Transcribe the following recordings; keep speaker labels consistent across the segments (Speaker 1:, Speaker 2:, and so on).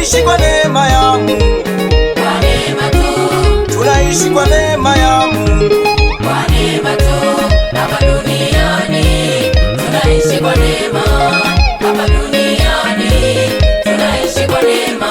Speaker 1: tunaishi kwa neema ya Mungu,
Speaker 2: kwa neema tu.
Speaker 1: tunaishi kwa neema ya Mungu,
Speaker 2: kwa neema tu. Hapa duniani tunaishi kwa neema, hapa duniani tunaishi kwa neema.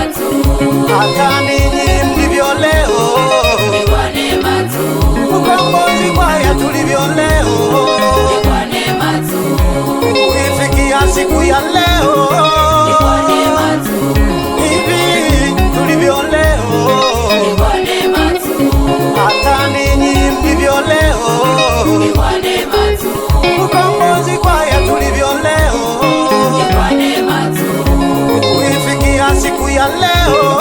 Speaker 1: Hata ninyi mlivyo leo
Speaker 2: ni kwa neema tu.
Speaker 1: Ukombozi kwaya tulivyo leo
Speaker 2: Ni kwa neema tu.
Speaker 1: Kuifikia siku ya leo
Speaker 2: Ni kwa neema tu.
Speaker 1: Hivi tulivyo leo
Speaker 2: Ni kwa neema tu.
Speaker 1: Hata ninyi mlivyo leo
Speaker 2: Ni kwa neema tu.
Speaker 1: Ukombozi kwaya tulivyo leo
Speaker 2: Ni kwa neema tu.
Speaker 1: Kuifikia siku ya leo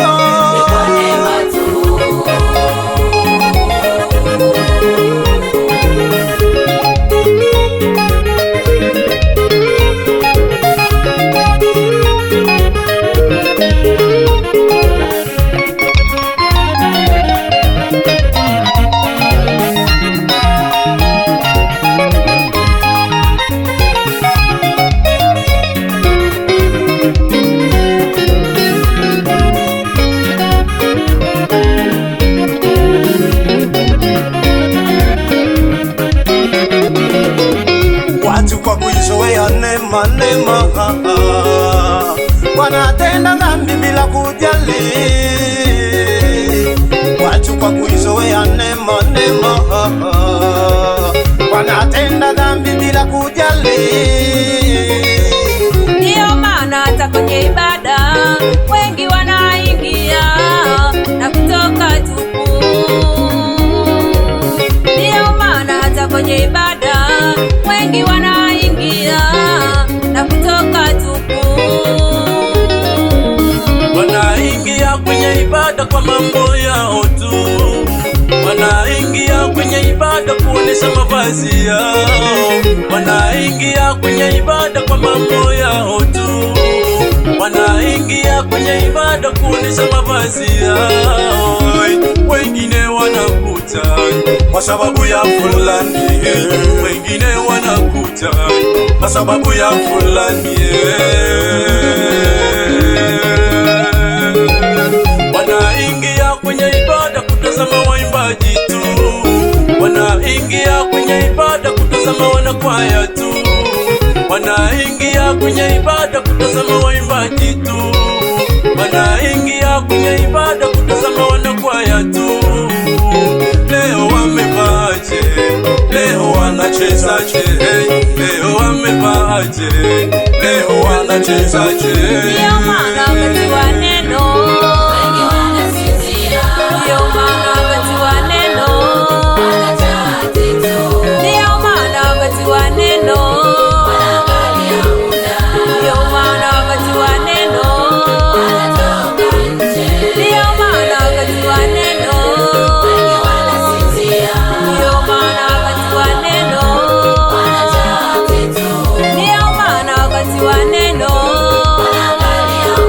Speaker 1: kwa kuizoea neema neema, wanatenda dhambi bila kujali. Watu kwa kuizoea neema neema, wanatenda dhambi bila kujali.
Speaker 3: Ndio maana hata kwenye ibada wengi wanaingia na kutoka tupu. Ndio maana hata kwenye ibada wengi wanaingia na kutoka tupu.
Speaker 4: Wanaingia kwenye ibada kwa mambo yao tu, wanaingia kwenye ibada kuonesha mavazi yao, wanaingia kwenye ibada kwa mambo yao tu, wanaingia kwenye ibada kuonesha mavazi yao. Wengine wanakuja kwa sababu ya fulani, wengine wanakuja kwa sababu ya fulani. Wanaingia kwenye ibada kutazama waimbaji tu, wanaingia kwenye ibada kutazama wanakwaya tu, wanaingia kwenye ibada kutazama waimbaji tu, wanaingia kwenye ibada kutazama wanakwaya tu. Leo wamevaaje? Leo wanachezaje? Leo wamevaaje? Leo wanachezaje?
Speaker 3: Ndio maana wakati wa neno
Speaker 2: wengi wanasinzia.
Speaker 3: ndio maana wakati wa neno
Speaker 2: Wanatatizo.
Speaker 3: ndio maana wakati wa neno
Speaker 2: Wanaangalia muda.
Speaker 3: ndio maana wakati wa neno
Speaker 2: Wanatoka nje.
Speaker 3: ndio maana wakati wa neno
Speaker 2: Wengi wanasinzia.
Speaker 3: ndio maana wakati wa neno
Speaker 2: Wanatatizo.
Speaker 3: ndio maana wakati wa neno
Speaker 2: Wanaangalia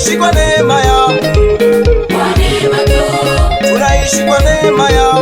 Speaker 1: tunaishi kwa neema ya
Speaker 2: kwa neema tu,
Speaker 1: tunaishi kwa neema ya